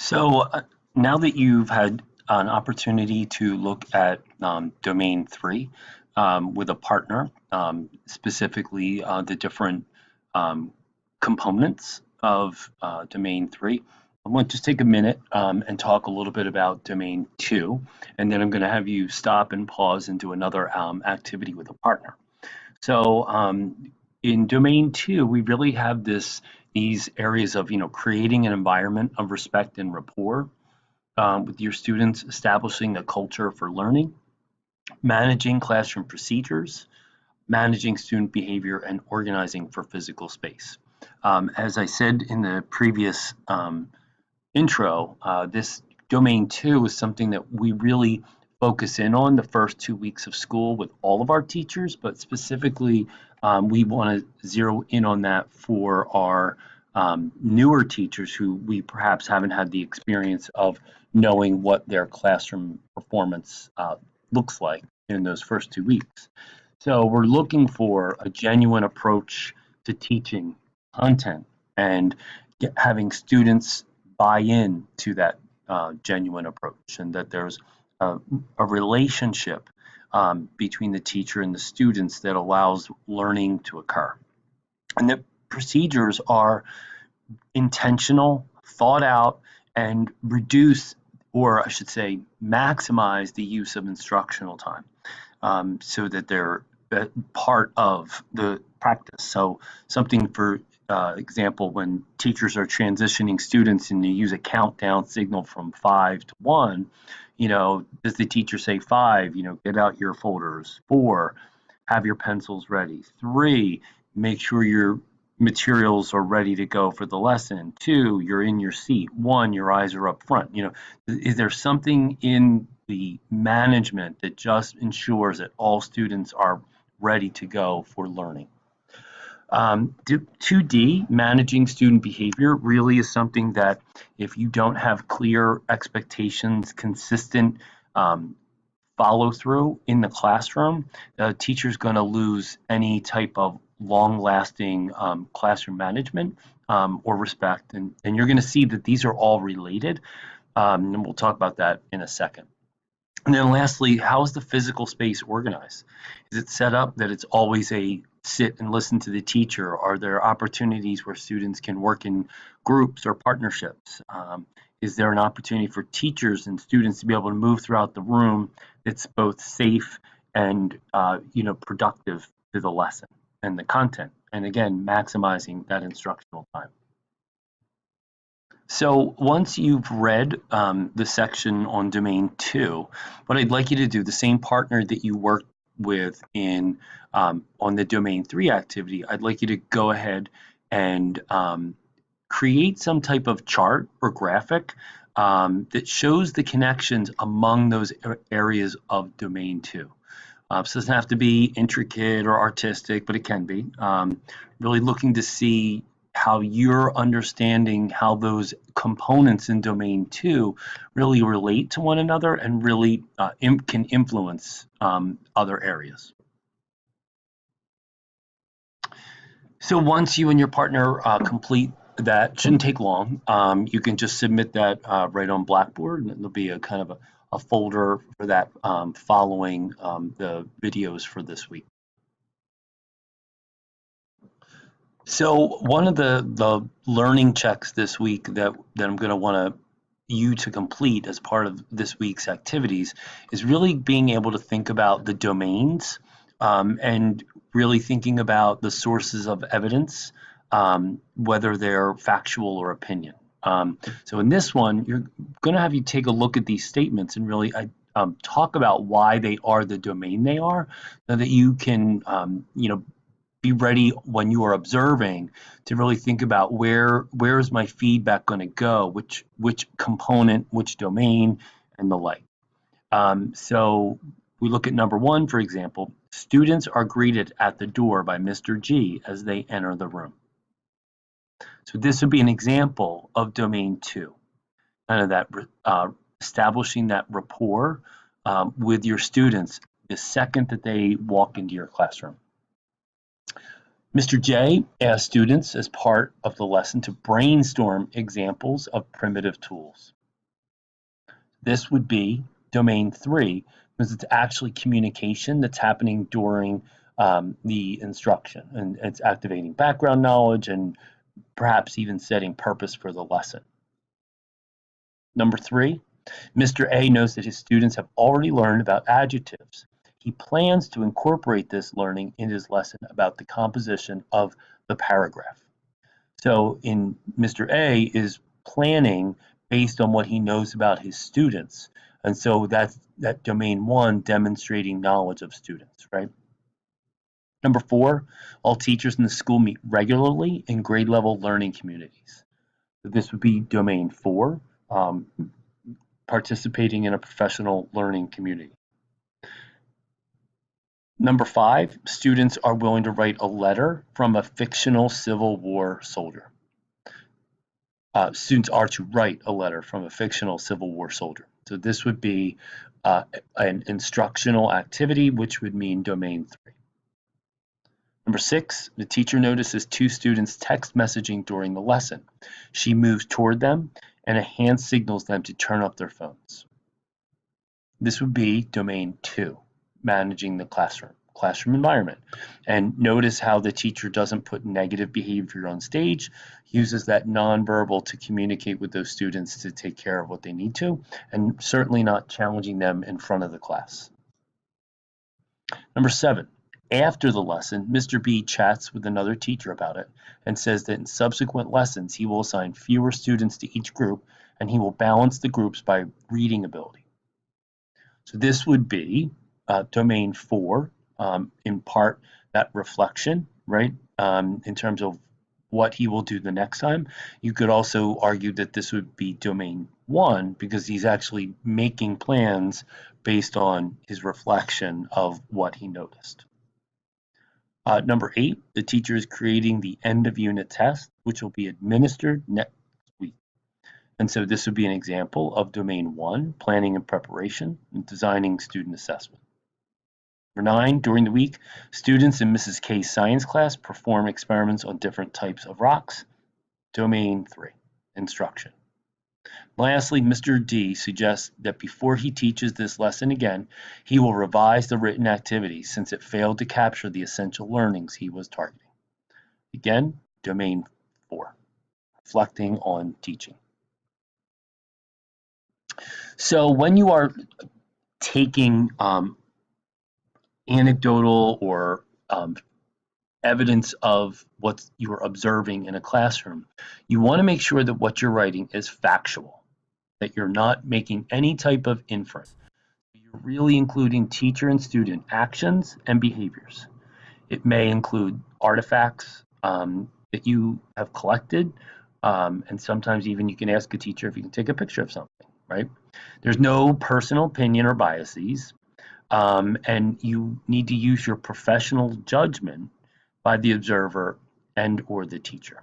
So now that you've had an opportunity to look at Domain 3 with a partner, specifically the different um, components of Domain 3, I want to just take a minute and talk a little bit about Domain 2, and then I'm going to have you stop and pause and do another activity with a partner. So in Domain 2, we really have these areas of creating an environment of respect and rapport with your students, establishing a culture for learning, managing classroom procedures, managing student behavior, and organizing for physical space. As I said in the previous intro, this Domain 2 is something that we really focus in on the first 2 weeks of school with all of our teachers, but specifically, we want to zero in on that for our newer teachers who we perhaps haven't had the experience of knowing what their classroom performance looks like in those first 2 weeks. So we're looking for a genuine approach to teaching content and having students buy in to that genuine approach, and that there's a relationship between the teacher and the students that allows learning to occur. And the procedures are intentional, thought out, and reduce, or I should say, maximize the use of instructional time so that they're part of the practice. So something for example, when teachers are transitioning students and you use a countdown signal from 5 to 1, does the teacher say 5, get out your folders, 4, have your pencils ready, 3, make sure your materials are ready to go for the lesson, 2, you're in your seat, 1, your eyes are up front. Is there something in the management that just ensures that all students are ready to go for learning? 2D, managing student behavior, really is something that if you don't have clear expectations, consistent follow through in the classroom, the teacher's going to lose any type of long lasting classroom management or respect. And you're going to see that these are all related. And we'll talk about that in a second. And then lastly, how is the physical space organized? Is it set up that it's always a sit and listen to the teacher? Are there opportunities where students can work in groups or partnerships? Is there an opportunity for teachers and students to be able to move throughout the room that's both safe and productive to the lesson and the content? And again, maximizing that instructional time. So once you've read the section on Domain 2, what I'd like you to do, the same partner that you worked with in on the Domain 3 activity, I'd like you to go ahead and create some type of chart or graphic that shows the connections among those areas of Domain 2. So it doesn't have to be intricate or artistic, but it can be. Really looking to see how you're understanding how those components in Domain 2 really relate to one another and really can influence other areas. So once you and your partner complete that, shouldn't take long. You can just submit that right on Blackboard, and there'll be a kind of a folder for that following the videos for this week. So one of the learning checks this week that I'm going to want you to complete as part of this week's activities is really being able to think about the domains and really thinking about the sources of evidence, whether they're factual or opinion. So in this one, you're going to have you take a look at these statements and really talk about why they are the domain they are, so that you can be ready when you are observing to really think about where is my feedback going to go, which component, which domain, and the like. So we look at number 1, for example. Students are greeted at the door by Mr. G as they enter the room. So this would be an example of Domain 2, kind of that establishing that rapport with your students the second that they walk into your classroom. Mr. J asked students as part of the lesson to brainstorm examples of primitive tools. This would be domain 3 because it's actually communication that's happening during the instruction, and it's activating background knowledge and perhaps even setting purpose for the lesson. Number 3, Mr. A knows that his students have already learned about adjectives. He plans to incorporate this learning in his lesson about the composition of the paragraph. So in Mr. A is planning based on what he knows about his students. And so that's that domain 1 demonstrating knowledge of students, right? Number 4, all teachers in the school meet regularly in grade level learning communities. So this would be domain 4, participating in a professional learning community. Number 5, students are willing to write a letter from a fictional Civil War soldier. Students are to write a letter from a fictional Civil War soldier. So this would be an instructional activity, which would mean domain 3. Number 6, the teacher notices 2 students text messaging during the lesson. She moves toward them and a hand signals them to turn up their phones. This would be domain 2, managing the classroom environment. And notice how the teacher doesn't put negative behavior on stage, uses that nonverbal to communicate with those students to take care of what they need to, and certainly not challenging them in front of the class. Number 7, after the lesson, Mr. B chats with another teacher about it and says that in subsequent lessons he will assign fewer students to each group and he will balance the groups by reading ability. So this would be domain 4, in part that reflection, right, in terms of what he will do the next time. You could also argue that this would be domain 1 because he's actually making plans based on his reflection of what he noticed. Number 8, the teacher is creating the end of unit test, which will be administered next week. And so this would be an example of domain 1, planning and preparation, and designing student assessment. Number 9, during the week, students in Mrs. K's science class perform experiments on different types of rocks. Domain 3, instruction. Lastly, Mr. D suggests that before he teaches this lesson again, he will revise the written activity since it failed to capture the essential learnings he was targeting. Again, domain 4, reflecting on teaching. So when you are taking anecdotal or evidence of what you're observing in a classroom, you want to make sure that what you're writing is factual, that you're not making any type of inference. You're really including teacher and student actions and behaviors. It may include artifacts that you have collected, and sometimes even you can ask a teacher if you can take a picture of something, right? There's no personal opinion or biases, and you need to use your professional judgment by the observer and or the teacher.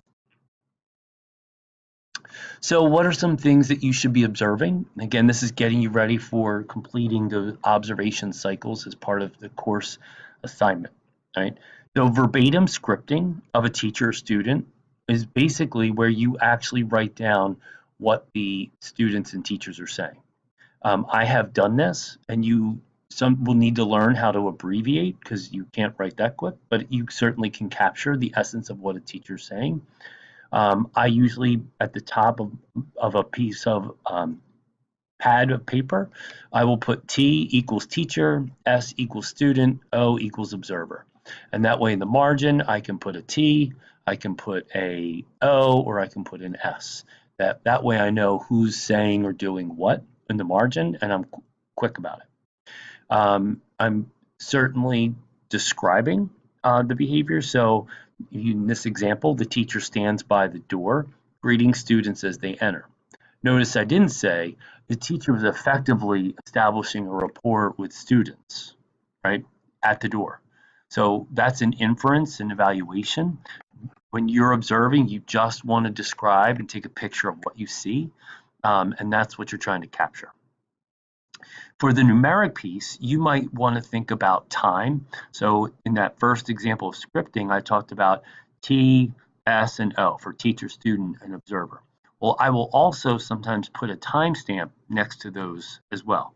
So what are some things that you should be observing? Again, this is getting you ready for completing the observation cycles as part of the course assignment, right? So verbatim scripting of a teacher or student is basically where you actually write down what the students and teachers are saying. I have done this, and some will need to learn how to abbreviate because you can't write that quick, but you certainly can capture the essence of what a teacher's saying. I usually, at the top of a piece of pad of paper, I will put T equals teacher, S equals student, O equals observer. And that way in the margin, I can put a T, I can put a O, or I can put an S. That way I know who's saying or doing what in the margin, and I'm quick about it. I'm certainly describing the behavior. So in this example, the teacher stands by the door, greeting students as they enter. Notice I didn't say the teacher was effectively establishing a rapport with students, right, at the door. So that's an inference and evaluation. When you're observing, you just want to describe and take a picture of what you see, and that's what you're trying to capture. For the numeric piece, you might want to think about time. So in that first example of scripting, I talked about T, S, and O for teacher, student, and observer. Well, I will also sometimes put a timestamp next to those as well.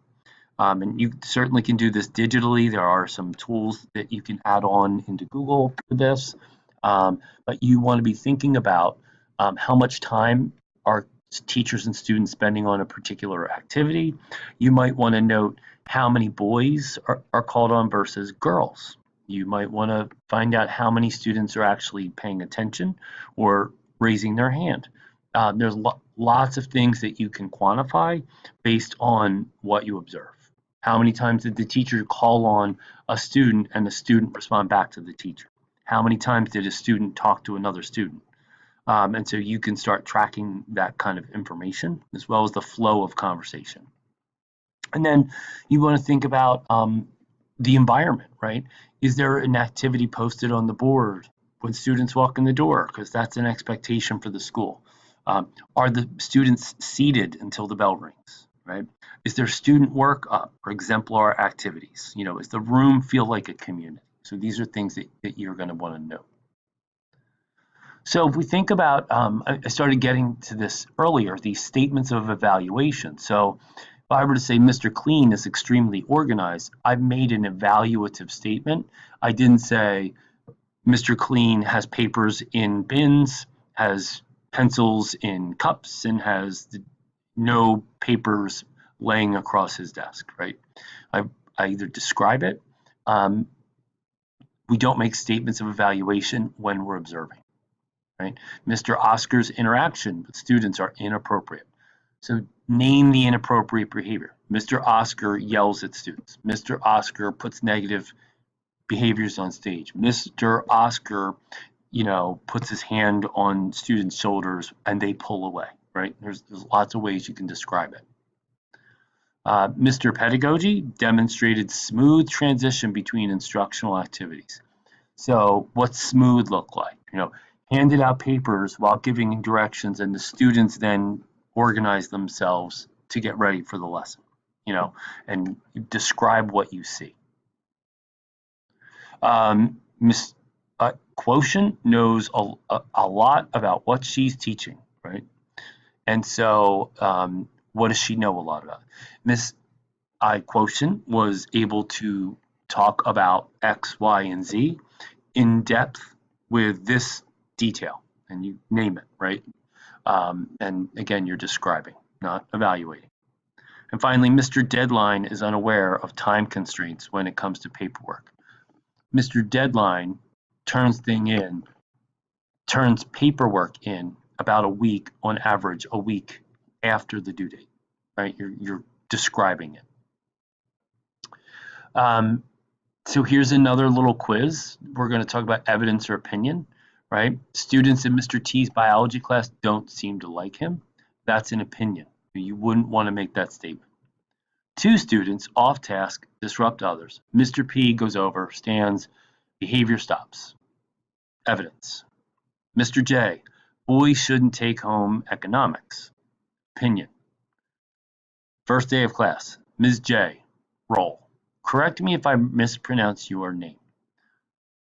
And you certainly can do this digitally. There are some tools that you can add on into Google for this. But you want to be thinking about how much time are teachers and students spending on a particular activity. You might want to note how many boys are called on versus girls. You might want to find out how many students are actually paying attention or raising their hand. There's lots of things that you can quantify based on what you observe. How many times did the teacher call on a student and the student respond back to the teacher? How many times did a student talk to another student? And so you can start tracking that kind of information as well as the flow of conversation. And then you want to think about the environment, right? Is there an activity posted on the board when students walk in the door? Because that's an expectation for the school. Are the students seated until the bell rings, right? Is there student work up or exemplar activities? You know, does the room feel like a community? So these are things that you're going to want to know. So if we think about, I started getting to this earlier, these statements of evaluation. So if I were to say Mr. Clean is extremely organized, I've made an evaluative statement. I didn't say Mr. Clean has papers in bins, has pencils in cups, and has no papers laying across his desk, right? I either describe it. We don't make statements of evaluation when we're observing. Right? Mr. Oscar's interaction with students are inappropriate. So name the inappropriate behavior. Mr. Oscar yells at students. Mr. Oscar puts negative behaviors on stage. Mr. Oscar, puts his hand on students' shoulders and they pull away, right? There's lots of ways you can describe it. Mr. Pedagogy demonstrated smooth transition between instructional activities. So what's smooth look like? Handed out papers while giving directions, and the students then organize themselves to get ready for the lesson, and describe what you see. Miss Quotient knows a lot about what she's teaching, right? And so what does she know a lot about? Miss I Quotient was able to talk about X, Y, and Z in depth with this detail, and you name it, right? And again, you're describing, not evaluating. And finally, Mr. Deadline is unaware of time constraints when it comes to paperwork. Mr. Deadline turns paperwork in about a week, on average, a week after the due date, right? You're describing it. So here's another little quiz. We're going to talk about evidence or opinion. Right? Students in Mr. T's biology class don't seem to like him. That's an opinion. You wouldn't want to make that statement. 2 students off task disrupt others. Mr. P goes over, stands, behavior stops. Evidence. Mr. J, boys shouldn't take home economics. Opinion. First day of class. Ms. J, roll. Correct me if I mispronounce your name.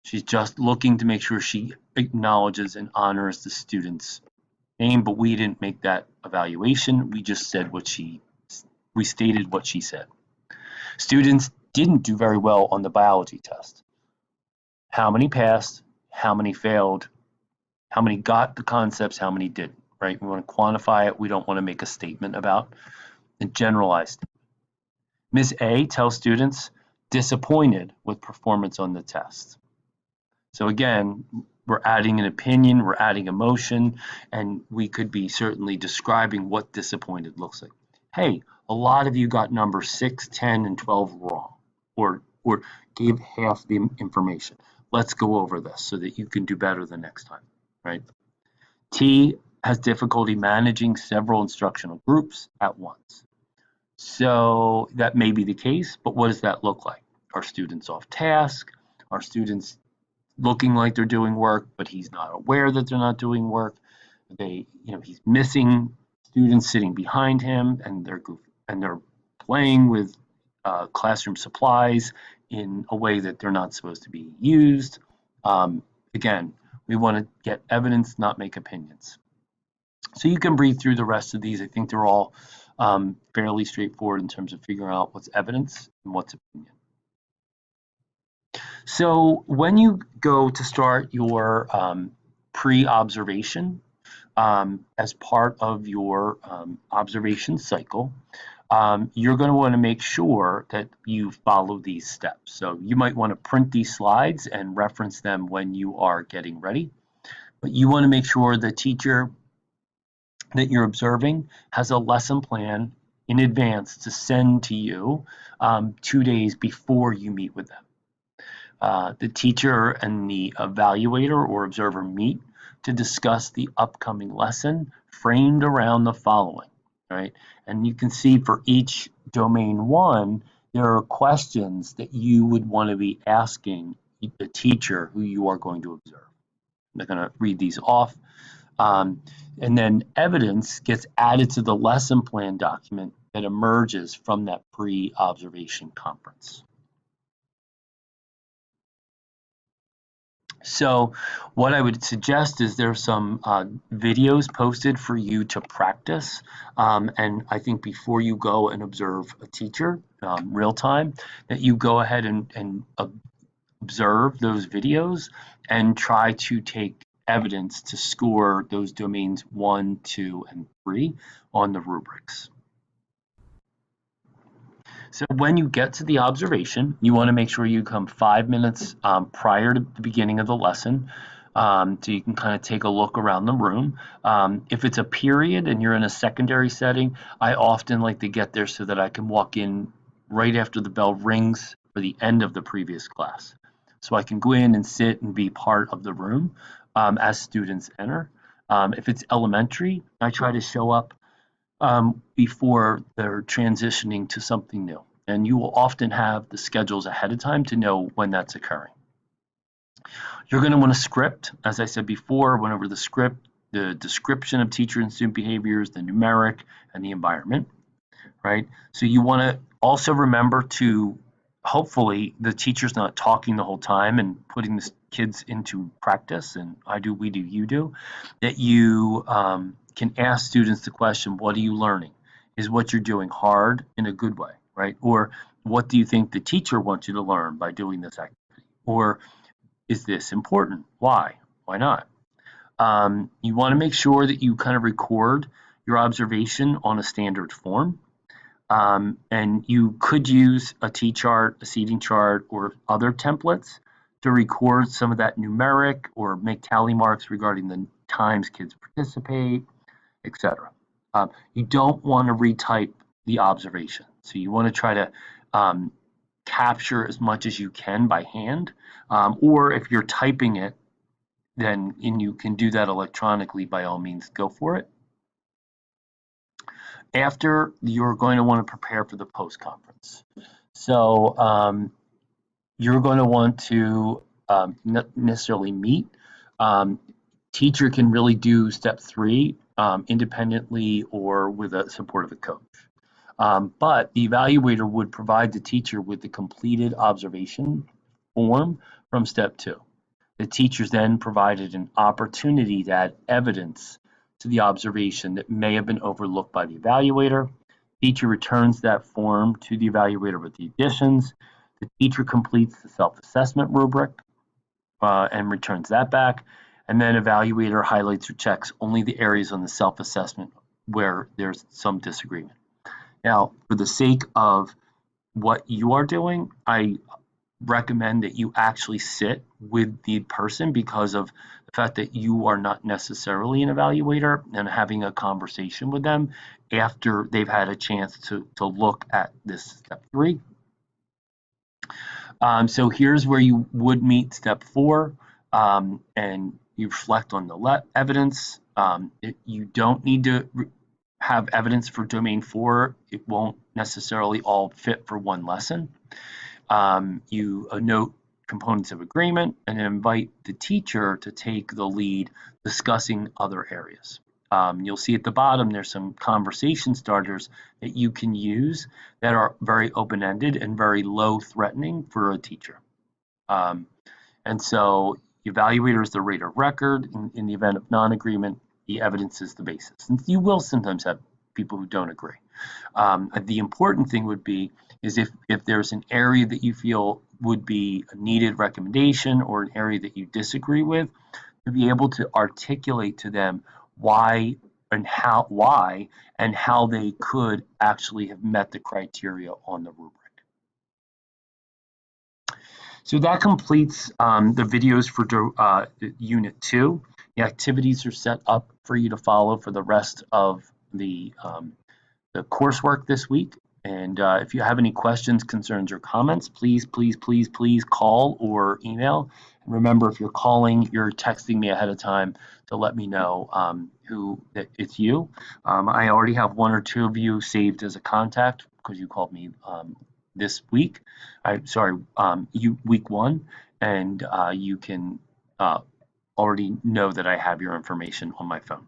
She's just looking to make sure she acknowledges and honors the student's name, but we didn't make that evaluation. We just said we stated what she said. Students didn't do very well on the biology test. How many passed? How many failed? How many got the concepts? How many didn't, right? We want to quantify it. We don't want to make a statement about it. Generalized. Ms. A tells students disappointed with performance on the test. So again, we're adding an opinion, we're adding emotion, and we could be certainly describing what disappointed looks like. Hey, a lot of you got numbers 6, 10, and 12 wrong, or gave half the information. Let's go over this so that you can do better the next time, right? T has difficulty managing several instructional groups at once. So that may be the case, but what does that look like? Are students off task? Are students looking like they're doing work, but he's not aware that they're not doing work? He's missing students sitting behind him, and they're playing with classroom supplies in a way that they're not supposed to be used. Again, we want to get evidence, not make opinions. So you can read through the rest of these. I think they're all fairly straightforward in terms of figuring out what's evidence and what's opinion. So when you go to start your pre-observation as part of your observation cycle, you're going to want to make sure that you follow these steps. So you might want to print these slides and reference them when you are getting ready. But you want to make sure the teacher that you're observing has a lesson plan in advance to send to you 2 days before you meet with them. The teacher and the evaluator or observer meet to discuss the upcoming lesson framed around the following, right? And you can see for each domain 1, there are questions that you would want to be asking the teacher who you are going to observe. I'm going to read these off. And then evidence gets added to the lesson plan document that emerges from that pre-observation conference. So what I would suggest is there's some videos posted for you to practice. And I think before you go and observe a teacher real time, that you go ahead and observe those videos and try to take evidence to score those domains 1, 2, and 3 on the rubrics. So when you get to the observation, you want to make sure you come 5 minutes prior to the beginning of the lesson, so you can kind of take a look around the room. If it's a period and you're in a secondary setting, I often like to get there so that I can walk in right after the bell rings for the end of the previous class. So I can go in and sit and be part of the room as students enter. If it's elementary, I try to show up before they're transitioning to something new. And you will often have the schedules ahead of time to know when that's occurring. You're going to want a script. As I said before, went over the script, the description of teacher and student behaviors, the numeric, and the environment, right? So you want to also remember to, hopefully, the teacher's not talking the whole time and putting the kids into practice, and I do, we do, you do, that you can ask students the question, what are you learning? Is what you're doing hard in a good way, right? Or what do you think the teacher wants you to learn by doing this activity? Or is this important? Why? Why not? You want to make sure that you kind of record your observation on a standard form. And you could use a T-chart, a seating chart, or other templates to record some of that numeric or make tally marks regarding the times kids participate, etc. You don't want to retype the observation. So you want to try to capture as much as you can by hand, or if you're typing it, then and you can do that electronically, by all means, go for it. After, you're going to want to prepare for the post-conference. So you're going to want to not necessarily meet. Teacher can really do step 3 independently or with the support of a coach. But the evaluator would provide the teacher with the completed observation form from step 2. The teachers then provided an opportunity to add evidence to the observation that may have been overlooked by the evaluator. Teacher returns that form to the evaluator with the additions. The teacher completes the self-assessment rubric and returns that back. And then evaluator highlights or checks only the areas on the self-assessment where there's some disagreement. Now, for the sake of what you are doing, I recommend that you actually sit with the person because of the fact that you are not necessarily an evaluator, and having a conversation with them after they've had a chance to look at this step 3. So here's where you would meet step 4, and you reflect on the evidence. You don't need to have evidence for domain 4. It won't necessarily all fit for one lesson. You note components of agreement and invite the teacher to take the lead discussing other areas. You'll see at the bottom there's some conversation starters that you can use that are very open-ended and very low threatening for a teacher. Um, and so evaluator is the rate of record. In the event of non-agreement, the evidence is the basis. And you will sometimes have people who don't agree. The important thing would be is if there's an area that you feel would be a needed recommendation or an area that you disagree with, to be able to articulate to them why and how they could actually have met the criteria on the rubric. So that completes the videos for Unit 2. The activities are set up for you to follow for the rest of the coursework this week. And if you have any questions, concerns, or comments, please call or email. And remember, if you're calling, you're texting me ahead of time to let me know who it's you. I already have one or two of you saved as a contact because you called me this week. Week 1, and you can already know that I have your information on my phone.